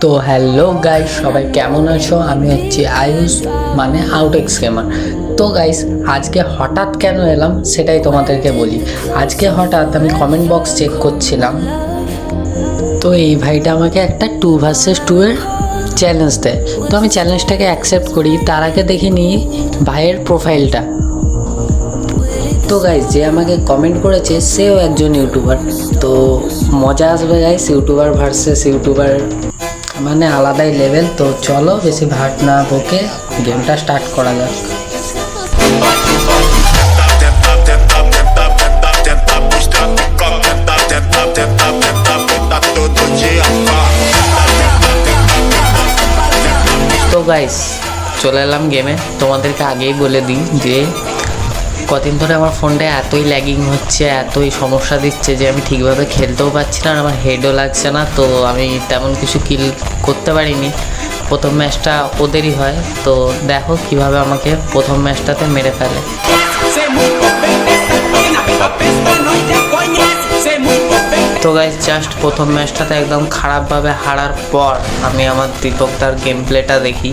তো hello guys, সবাই কেমন আছো? আমি হচ্ছি আয়ুষ, মানে আউটেক্স গেমার। তো গাইস, আজকে হঠাৎ কেন এলাম সেটাই তোমাদেরকে বলি। আজকে হঠাৎ আমি কমেন্ট বক্স চেক করছিলাম, তো এই ভাইটা আমাকে একটা 2 vs 2 এর চ্যালেঞ্জ দেয়। তো আমি চ্যালেঞ্জটাকে অ্যাকসেপ্ট করি। তার আগে দেখে নিই ভাইয়ের প্রোফাইলটা। তো গাইস, যে আমাকে কমেন্ট করেছে সেও একজন ইউটিউবার। তো মজা আসবে গাইস, ইউটিউবার ভার্সেস ইউটিউবার, মানে আলাদাই লেভেল। তো চলো বেশি ভাট না বকে গেমটা স্টার্ট করা যাক। তো গাইস, চলে এলাম গেমে। তোমাদেরকে আগেই বলে দিই যে কদিন ধরে আমার ফোনটা এতই ল্যাগিং হচ্ছে, এতই সমস্যা দিচ্ছে যে আমি ঠিকভাবে খেলতেও পারছি না, আর আমার হেডও লাগছে না। তো আমি তেমন কিছু কিল করতে পারিনি। প্রথম ম্যাচটা ওদেরই হয়। তো দেখো কিভাবে আমাকে প্রথম ম্যাচটাতে মেরে ফেলে। তো গাইস, জাস্ট প্রথম ম্যাচটাতে একদম খারাপভাবে হারার পর আমি আমার দীপকদার গেম প্লেটা দেখি।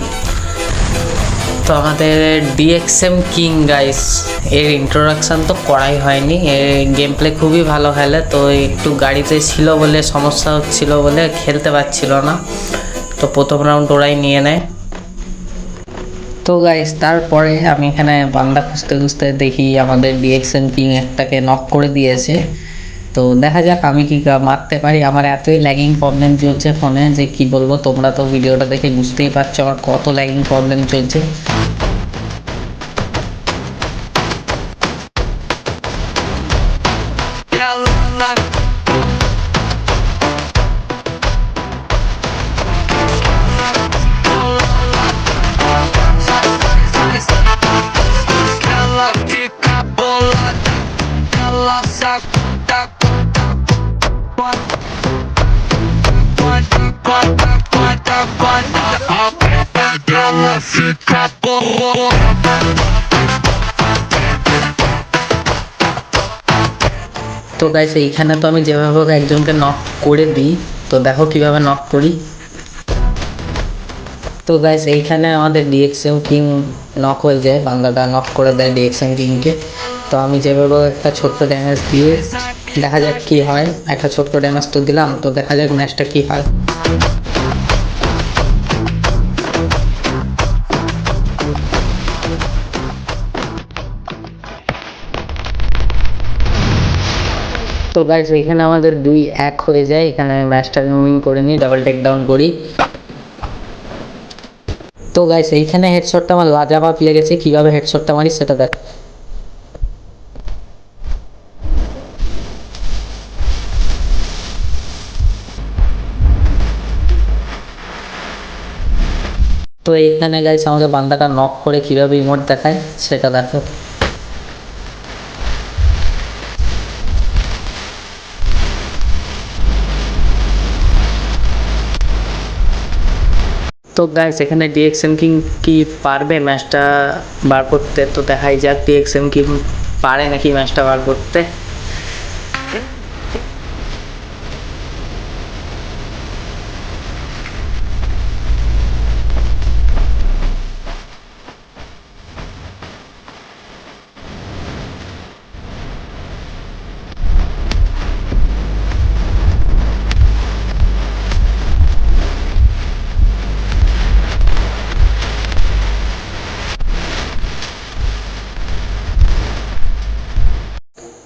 তো আমাদের ডিএক্সএম কিং গাইস, এর ইন্ট্রোডাকশান তো করাই হয়নি। এর গেম প্লে খুবই ভালো খেলে। তো একটু গাড়িতে ছিল বলে, সমস্যা হচ্ছিল বলে খেলতে পারছিল না। তো প্রথম রাউন্ড ওরাই নিয়ে নেয়। তো গাইস, তারপরে আমি এখানে বান্দা খুঁজতে খুঁজতে দেখি আমাদের ডিএক্সএম কিং একটাকে নক করে দিয়েছে। তো দেখা যাক আমি কি মারতে পারি। আমার এতই ল্যাগিং প্রবলেম চলছে ফোনে যে কি বলবো। তোমরা তো ভিডিওটা দেখে বুঝতেই পারছো আমার কত ল্যাগিং প্রবলেম চলছে। তো গাইস, এইখানে তো আমি যেভাবে হোক একজনকে নক করে দিই। তো দেখো কিভাবে নক করি। তো গাইস, এইখানে আমাদের ডিএক্সএম কিং নক হয়ে যায়, বাংলাটা নক করে দেয় ডিএক্সএম কিংকে। তো আমি যেভাবে একটা ছোট্ট ড্যামেজ দিয়ে দেখা যাক কি হয়। একটা ছোট্ট ড্যামেজ তো দিলাম, তো দেখা যাক ম্যাচটা কি হয়। তো গাইস, এখানে আমাদের 2-1 হয়ে যায়। এখানে ম্যাচটা মুভিং করে নিই, ডাবল টেক ডাউন করি। তো গাইস, এইখানে হেডশটটা আমার লাজাবাব লেগেছে। কীভাবে হেডশটটা মারি সেটা দেখ। তো এইখানে গাইস আমাকে বান্দাটা নক করে কীভাবে ইমোট দেখায় সেটা দেখো। তো গাইস, এখানে ডিএক্সএম কিং কি পারবে ম্যাচটা বার করতে? তো দেখাই যাক ডিএক্সএম কিং পারে নাকি ম্যাচটা বার করতে।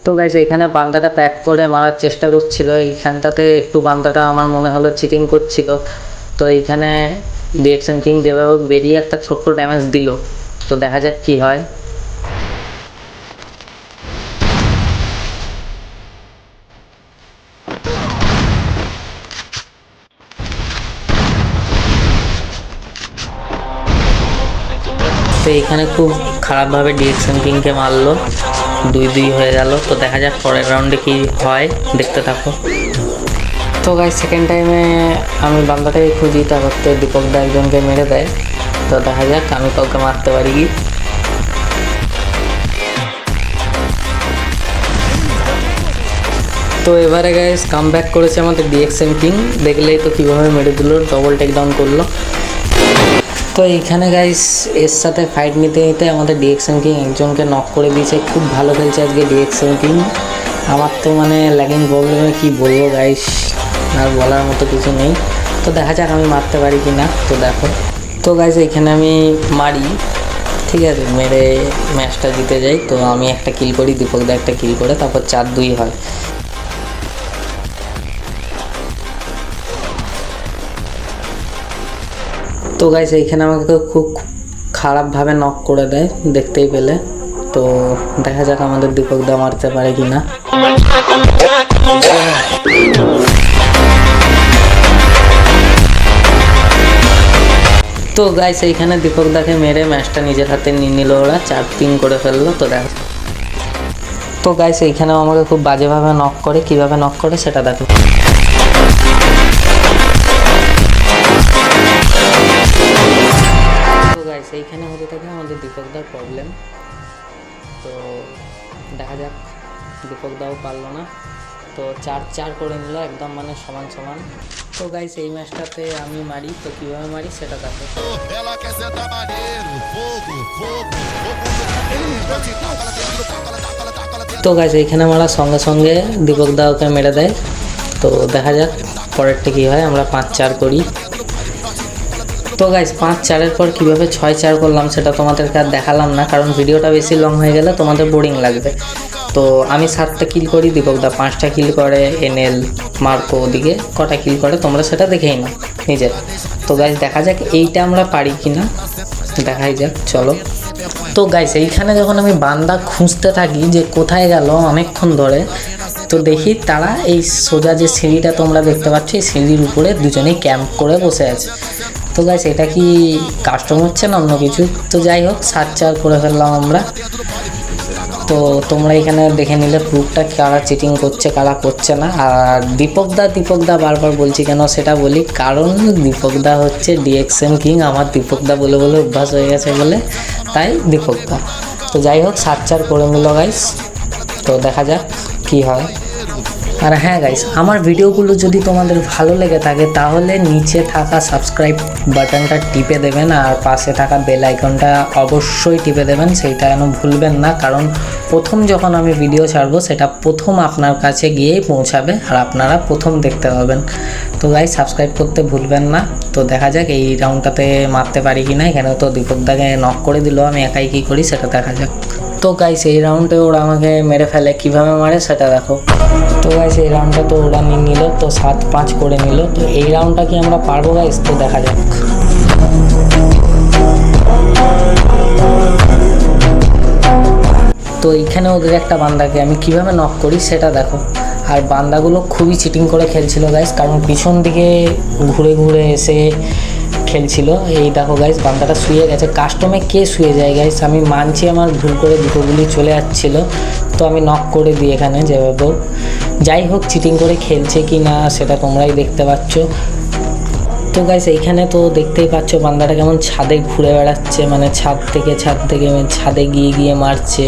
তো গাইস, এখানে বান্দাটা প্যাক করে মারার চেষ্টা করছিল। এইখানটাতে একটু বান্দাটা আমার মনে হলো চিটিং করছিল। তো এইখানে ডিএক্সএম কিং যেভাবে বেরিয়ে একটা ছোট্ট ড্যামেজ দিল। তো দেখা যাক কি হয়। তো এখানে খুব খারাপভাবে ডিএক্সএম কিংকে মারলো, 2-2 হয়ে গেল। তো দেখা যাক পরের রাউন্ডে কি হয়, দেখতে থাকো। তো গাইস, সেকেন্ড টাইমে আমি বান্দাটাকে খুঁজি, তারপর তো দীপকদা একজনকে মেরে দেয়। তো দেখা যাক আমি কাউকে মারতে পারি কি। তো এবারে গাইস কাম ব্যাক করেছে আমাদের ডিএক্সএম কিং, দেখলেই তো কীভাবে মেরে দিল, ডবল টেকডাউন করলো। তো এইখানে গাইস এর সাথে ফাইট নিতে নিতে আমাদের ডিএক্সএম কিং একজনকে নক করে দিয়েছে। খুব ভালো খেলছে আজকে ডিএক্সএম কিং। আমার তো মানে ল্যাগিং প্রবলেমে কী বলবো গাইস, আর বলার মতো কিছু নেই। তো দেখা যাক আমি মারতে পারি কি না। তো দেখো তো গাইস এইখানে আমি মারি, ঠিক আছে, মেরে ম্যাচটা জিতে যাই। তো আমি একটা কিল করি, দীপকদা একটা কিল করে, তারপর 4-2 হয়। তো গাইস এইখানে আমাকে খুব খারাপভাবে নক করে দেয়, দেখতেই পেলে। তো দেখা যাক আমাদের দীপকদা মারতে পারে কি না। তো গাইস এইখানে দীপকদাকে মেরে ম্যাচটা নিজের হাতে নিয়ে নিল, ওরা 4-3 করে ফেললো। তো দেখো তো গাইস এইখানেও আমাকে খুব বাজেভাবে নক করে, কিভাবে নক করে সেটা দেখো। তো গাইস এইখানে হতে থাকে আমাদের দীপকদার প্রবলেম। তো দেখা যাক, দীপকদাও পারলো না। তো 4-4 করে নিল একদম, মানে সমান সমান। তো গাইস এই ম্যাচটাতে আমি মারি, তো কীভাবে মারি সেটা দেখো। তো গাইস এইখানে মারা সঙ্গে সঙ্গে দীপকদা ওকে মেরে দেয়। তো দেখা যাক পরেরটা কী হয়, আমরা 5-4 করি। তো গাইস 5-4-এর পর কীভাবে 6-4 করলাম সেটা তোমাদেরকে আর দেখালাম না, কারণ ভিডিওটা বেশি লং হয়ে গেলে তোমাদের বোরিং লাগবে। তো আমি 7টা কিল করি, দীপকদা 5টা কিল করে, এনএল মার্কো ওদিকে কটা কিল করে তোমরা সেটা দেখেই নাও নিজের। তো গাইস দেখা যাক এইটা আমরা পারি কি না, দেখাই যাক, চলো। তো গাইস এইখানে যখন আমি বান্দা খুঁজতে থাকি যে কোথায় গেল অনেকক্ষণ ধরে, তো দেখি তারা এই সোজা যে সিঁড়িটা তোমরা দেখতে পাচ্ছ, এই সিঁড়ির উপরে দুজনেই ক্যাম্প করে বসে আছে। তো গাইস এটা কি কাস্টম হচ্ছে না অন্য কিছু? তো যাই হোক 7-4 করে ফেললাম আমরা। তো তোমরা এখানে দেখে নিলে প্রুফটা কারা চিটিং করছে কারা করছে না। আর দীপকদা বারবার বলছি কেন সেটা বলি, কারণ দীপকদা হচ্ছে ডিএক্সএম কিং, আমার দীপকদা বলে বলে অভ্যাস হয়ে গেছে বলে, তাই দীপকদা। তো যাই হোক 7-4 করে নিল গাইস। তো দেখা যাক কি হয়। আর হ্যাঁ গাইস, আমার ভিডিওগুলো যদি তোমাদের ভালো লেগে থাকে তাহলে নিচে থাকা সাবস্ক্রাইব বাটনটা টিপে দেবেন, আর পাশে থাকা বেল আইকনটা অবশ্যই টিপে দেবেন, সেইটা যেন ভুলবেন না। কারণ প্রথম যখন আমি ভিডিও ছাড়বো সেটা প্রথম আপনার কাছে গিয়েই পৌঁছাবে, আর আপনারা প্রথম দেখতে পাবেন। তো গাইস সাবস্ক্রাইব করতে ভুলবেন না। তো দেখা যাক এই রাউন্ডটাতে মারতে পারি কি না। এখানে তো দীপকদাকে নক করে দিল, আমি একাই কী করি সেটা দেখা যাক। তো গাইস এই রাউন্ডে ওরা আমাকে মেরে ফেলে, কিভাবে মারে সেটা দেখো। তো গাইস এই রাউন্ডটা তো ওরা নিয়ে নিল, তো 7-5 করে নিল। তো এই রাউন্ডটা কি আমরা পারবো গাইস? তো দেখা যাক। তো এইখানে ওদের একটা বান্দাকে আমি কিভাবে নক করি সেটা দেখো। আর বান্দাগুলো খুবই চিটিং করে খেলছিল গাইস, কারণ পিছন দিকে ঘুরে ঘুরে এসে খেলছিল। এই দেখো গাইস বান্দাটা শুয়ে গেছে। কাস্টমে কে শুয়ে যায় গাইস? আমি মানছি আমার ভুল করে দুটো গুলি চলে যাচ্ছিলো, তো আমি নক করে দিই এখানে যেভাবে। যাই হোক চিটিং করে খেলছে কি না সেটা তোমরাই দেখতে পাচ্ছ। তো গাইস এইখানে তো দেখতেই পাচ্ছ বান্দাটা কেমন ছাদে ঘুরে বেড়াচ্ছে, মানে ছাদ থেকে ছাদে গিয়ে মারছে।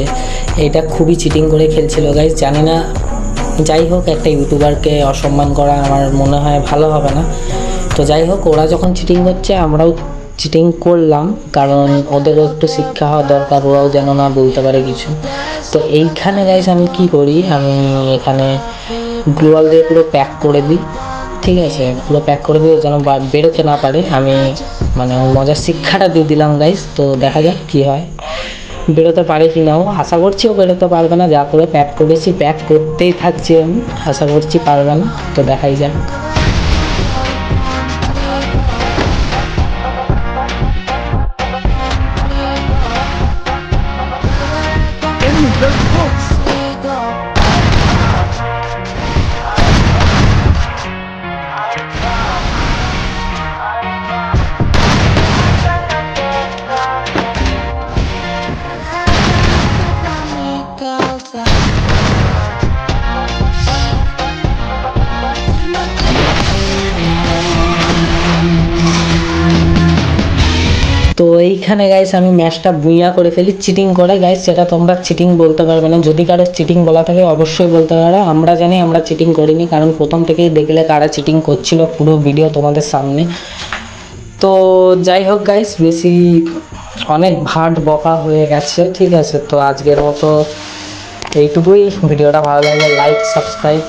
এটা খুবই চিটিং করে খেলছিল গাইস, জানি না। যাই হোক একটা ইউটিউবারকে অসম্মান করা আমার মনে হয় ভালো হবে না। তো যাই হোক ওরা যখন চিটিং করছে আমরাও চিটিং করলাম, কারণ ওদেরও একটু শিক্ষা হওয়া দরকার, ওরাও যেন না বলতে পারে কিছু। তো এইখানে গাইস আমি কি করি, আমি এখানে গ্লোয়াল দিয়ে পুরো প্যাক করে দিই, ঠিক আছে, পুরো প্যাক করে দিয়ে যেন বেরোতে না পারে। আমি মানে মজার শিক্ষাটা দিয়ে দিলাম গাইস। তো দেখা যাক কী হয়, বেরোতে পারে কি নাও। আশা করছি ও বেরোতে পারবে না, যা করে প্যাক করেছি প্যাক করতেই থাকছি আমি, আশা করছি পারবে না। তো দেখাই যাক। এইখানে গাইস আমি ম্যাচটা বুইয়া করে ফেলি চিটিং করে গাইস, সেটা তোমরা চিটিং বলতে পারবে না। যদি কারো চিটিং বলা থাকে অবশ্যই বলতে পারো। আমরা জানি আমরা চিটিং করিনি, কারণ প্রথম থেকেই দেখলে কারা চিটিং করছিল পুরো ভিডিও তোমাদের সামনে। তো যাই হোক গাইস, বেশি অনেক ভাট বকা হয়ে গেছে, ঠিক আছে। তো আজকের মতো এইটুকুই। ভিডিওটা ভালো লাগলে লাইক, সাবস্ক্রাইব